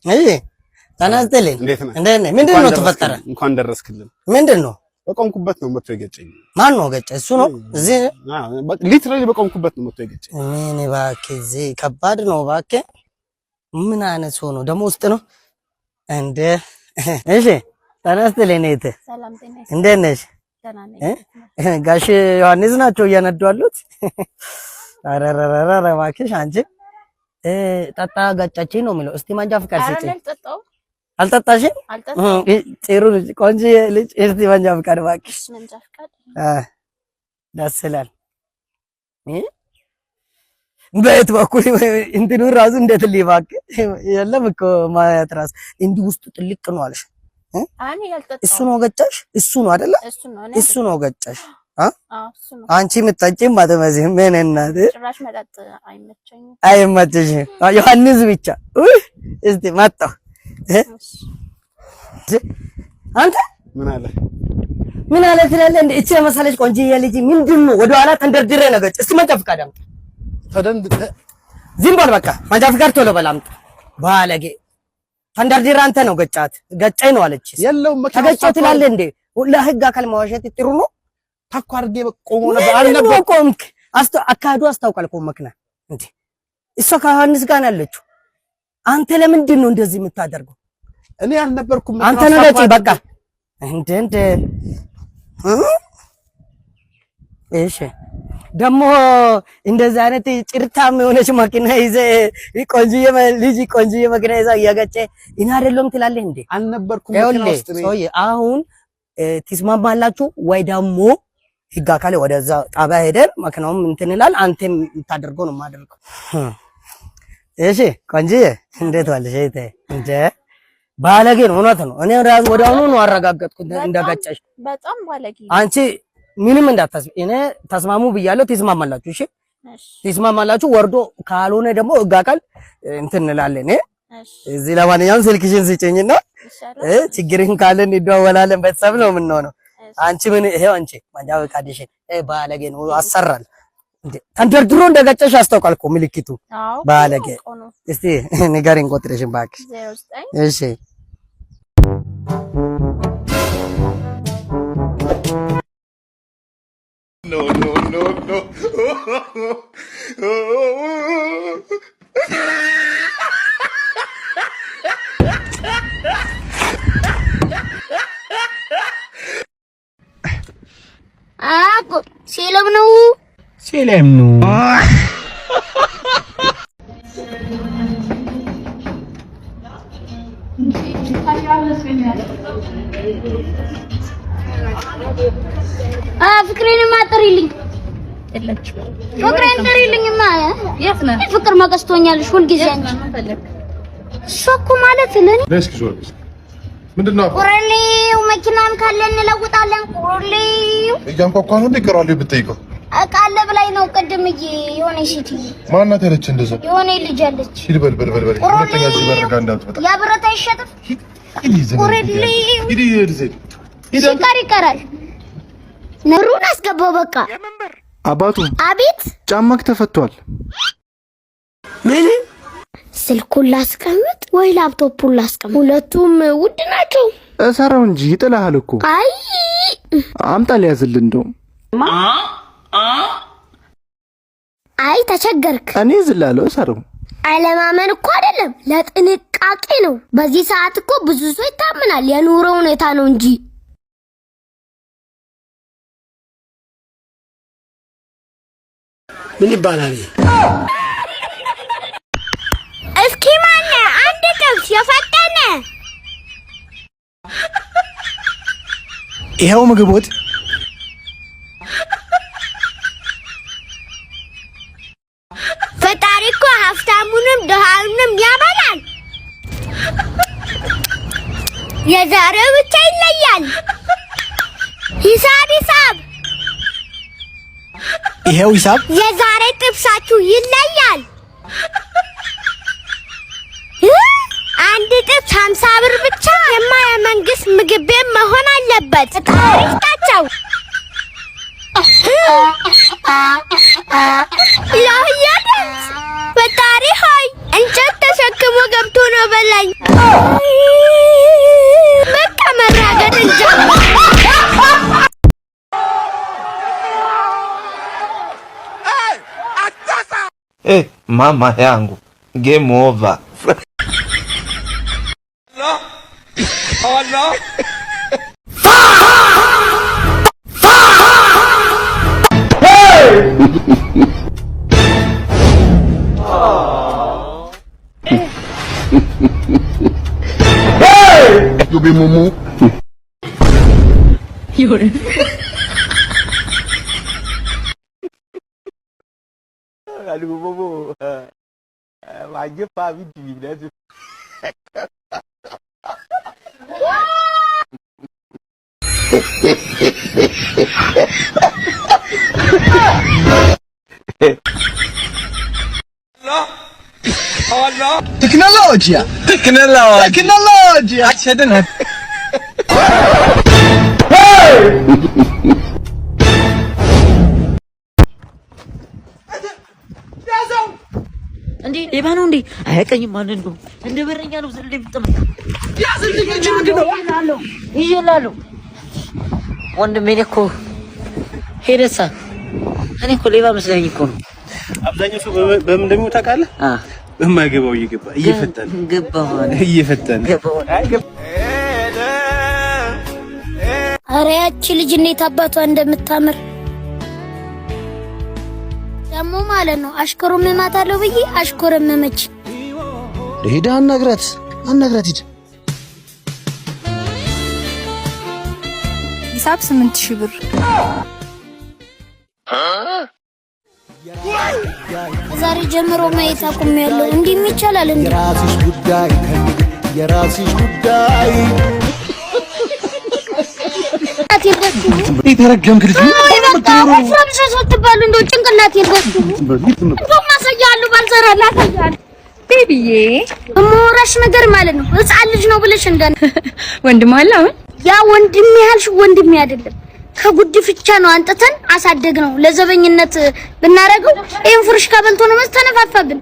እይ ተናስተልኝ እንዴት ነህ? ምንድነው ተፈጠረ? እንኳን ደረስክልን። ምንድነው? በቆምኩበት ነው መጥቶ የገጨኝ። ማን ነው ገጨ? እሱ ነው እዚህ ሊትራሊ በቆምኩበት ነው መጥቶ የገጨኝ። ምን እባክህ እዚህ ከባድ ነው እባክህ። ምን አይነት ሰው ነው ደግሞ ውስጥ ነው እንደ እሺ ተናስተልኝ ነህ? ሰላም ጤና እንዴት ነሽ? ደህና ነኝ። ጋሽ ዮሐንስ ናቸው እያነዱ አሉት። አረረረረ እባክሽ አንቺ ጠጣ ገጨችኝ ነው የሚለው። እስቲ ማንጃ ፍቃድ ስጪኝ። አልጠጣሽም? ጥሩ ልጅ ቆንጆ ልጅ። እስቲ ማንጃ ፍቃድ እባክሽ። ማንጃ ፍቃድ ደስ ይላል። በየት በኩል እንትኑ ራሱ እንዴት ሊባክ የለም እኮ ማለት ራስ እንዲህ ውስጡ ጥልቅ ነው አለሽ። እሱ ነው ገጨሽ? እሱ ነው አይደለ? እሱ ነው ገጨሽ? አንቺ የምትጠጪም አትመስይም። ምን እናት ጭራሽ መጠጥ አይመቸኝም። አይመቸሽም? ዮሐንስ ብቻ እስቲ መጣሁ። አንተ ምን አለ ትላለህ እንዴ? እቺ መሰለሽ ቆንጆዬ ልጅ ምንድነው ወደ ኋላ ተንደርድሬ ነው ገጭ። እስቲ መንጃ ፍቃድ አምጣ። ዝም በል በቃ መንጃ ፍቃድ ቶሎ በል አምጣ። ባለጌ ተንደርድሬ አንተ ነው ገጫት። ገጨኝ ነው አለች። የለውም ተገጨው ትላለህ እንዴ? ለህግ አካል ማዋሸት ጥሩ ነው። ታኳርጌ በቆሞ ነበር አልነበር ቆምክ። አካዱ አስታውቃል እኮ መክና እንዴ እሷ ከዮሐንስ ጋር ያለችው። አንተ ለምንድን ነው እንደዚህ የምታደርገው? እኔ አልነበርኩም። አንተ ነው ገጭ በቃ እንደ እሺ ደግሞ እንደዚህ አይነት ጭርታም የሆነች መኪና ይዘህ ቆንጆዬ ልጅ ቆንጆዬ መኪና ይዘህ እያገጨ እና አይደለም ትላለህ እንዴ? አልነበርኩም። ሰውዬ አሁን ትስማማላችሁ ወይ ደግሞ ህግ አካል ወደዛ ጣቢያ ሄደን መኪናውም እንትን ይላል። አንተም የምታደርገው ነው የማደርገው። እሺ ቆንጆዬ እንዴት ዋልሽ? እንደ ባለጌ ነው። እውነት ነው። እኔ ራሱ ወዲያውኑ ነው አረጋገጥኩት እንደገጨሽ። በጣም ባለጌ። አንቺ ምንም እንዳታስቢ። እኔ ተስማሙ ብያለሁ። ትስማማላችሁ? እሺ ትስማማላችሁ። ወርዶ ካልሆነ ደግሞ ህግ አካል እንትን እንላለን። እዚህ ለማንኛውም ስልክሽን ስጭኝና ችግርን ካለን እንደዋወላለን። ቤተሰብ ነው የምንሆነው። አንቺ ምን ይሄው አንቺ መንጃ ፈቃድሽን ባለጌ ነው አሰራል እንዴ? ተንደርድሮ እንደገጨሽ አስታውቃል እኮ ምልክቱ። ባለጌ እስቲ ንገሪኝ ቁጥርሽን እባክሽ። 09 እሺ No, no, no, no. Ako, silam no. Silam no. ፍቅሬን ማጥሪልኝ ፍቅሬን ጥሪልኝማ። የት ነህ? ፍቅር ማቀስቶኛልሽ ሁልጊዜ አንቺ እሷ እኮ ማለት ለኔ ምንድነው? ቁርሌው መኪናን ካለ እንለውጣለን። ቁርሌው እያንኳኳ ነው እንደቀራሉ ብትጠይቀው አቃለ በላይ ነው። ቅድምዬ የሆነ ሺቲ ማናት ያለች እንደዛ የሆነ ልጅ አለች። ሂድ በል ሁለተኛ እዚህ በረጋ እንዳትመጣ። ያ ብረት አይሸጥም። ሂድ ይቀራል። ነሩን አስገባው በቃ። አባቱ አቤት። ጫማክ ተፈቷል። ምን ስልኩን ላስቀምጥ ወይ ላፕቶፑን ላስቀምጥ? ሁለቱም ውድ ናቸው። እሰራው እንጂ ይጥላል እኮ። አይ አምጣ ሊያዝልን እንደው። አይ ተቸገርክ። እኔ ዝላለሁ እሰራው። አለማመን እኮ አይደለም ለጥንቃቄ ነው። በዚህ ሰዓት እኮ ብዙ ሰው ይታመናል። የኑሮ ሁኔታ ነው እንጂ ምን ይባላል? እስኪ ማን አንድ ጥብስ የፈጠነ ይሄው ምግቦት ፈጣሪ እኮ ሀብታሙንም ድሃውንም ያበላል። የዛሬው ብቻ ይለያል። ሂሳብ ይሄው ሂሳብ። የዛሬ ጥብሳችሁ ይለያል። አንድ ጥብስ 50 ብር ብቻ። የመንግስት ምግብ ቤት መሆን አለበት። ታሪካቸው ፈጣሪ ሆይ እንጨት ተሸክሞ ገብቶ ነው በላኝ። በቃ መራገጥ እንጀምር። Mama yangu, game over. Oh no. You be mumu. Aduh bobo. Wajib Pak Bidi dah tu. Teknologia. Akseden hep. እንዴ ሌባ ነው እንዴ? አያቀኝም ማለት ነው። እንደ በረኛ ነው ዘለ ደምጥም ያዝልኝ እንጂ ምንድነው? ይላሉ ወንድሜ እኮ ሄደሳ እኔ እኮ ሌባ መስለኝ እኮ ነው። አብዛኛው ሰው በምን እንደሚሞት ታውቃለህ? በማይገባው እየፈጠነ ኧረ ያቺ ልጅ እንዴት አባቷ እንደምታምር ደግሞ ማለት ነው። አሽኮረመማታለሁ ብዬ አሽኮረመመች። ሄዳ አናግራት ሂድ። ሂሳብ 8000 ብር። ዛሬ ጀምሮ ማየት አቁሜያለሁ። እንዲህ ይቻላል እንዴ? የራስሽ ጉዳይ የተረገምክ ልጅ እንደው ጭንቅላት ይርገም እንደው ማሳያለሁ ባልዘራላ ታያለህ ቤቢዬ እሞራሽ ነገር ማለት ነው። ህፃን ልጅ ነው ብለሽ እንደነ ወንድም አለ። አሁን ያ ወንድም ያልሽ ወንድም አይደለም፣ ከጉድፍቻ ነው አንጥተን አሳደግ ነው። ለዘበኝነት ብናረገው ይሄን ፍርሽ ከበልቶ ነው መስተነፋፋብን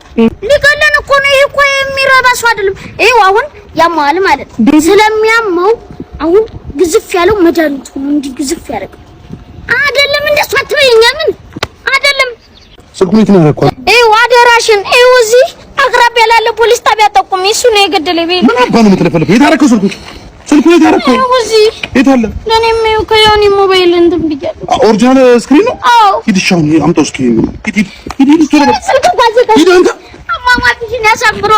ሊገለን እኮ ነው። ይሄ እኮ የሚረባ ሰው አይደለም። ይሄው አሁን ያማል ማለት ስለሚያመው አሁን ግዝፍ ያለው መድኃኒቱ ነው። እንዲህ ግዝፍ ያደርጋል አይደለም? እንደሱ አትበይኛ። ምን አይደለም ስልኩን ነው ያረኳ። ይሄው አደራሽን ይሄው እዚህ አቅራቢያ ያለ ፖሊስ ጣቢያ ጠቁሚ። እሱ ነው የገደለኝ። ቤት ምን አባ ነው የምትለፈልፈው? የታረከው ስልኩ የታረከው እዚህ የት አለ? ለኔም ይኸው ከዮኒ ሞባይል እንትን ብያለሁ። ኦሪጂናል ስክሪን ነው። አዎ ሂድ ሻውን አምጣው እስኪ ሂድ ስልክ ጋዜጣ ሂድ አንተ አማማትሽን ያሳብሮ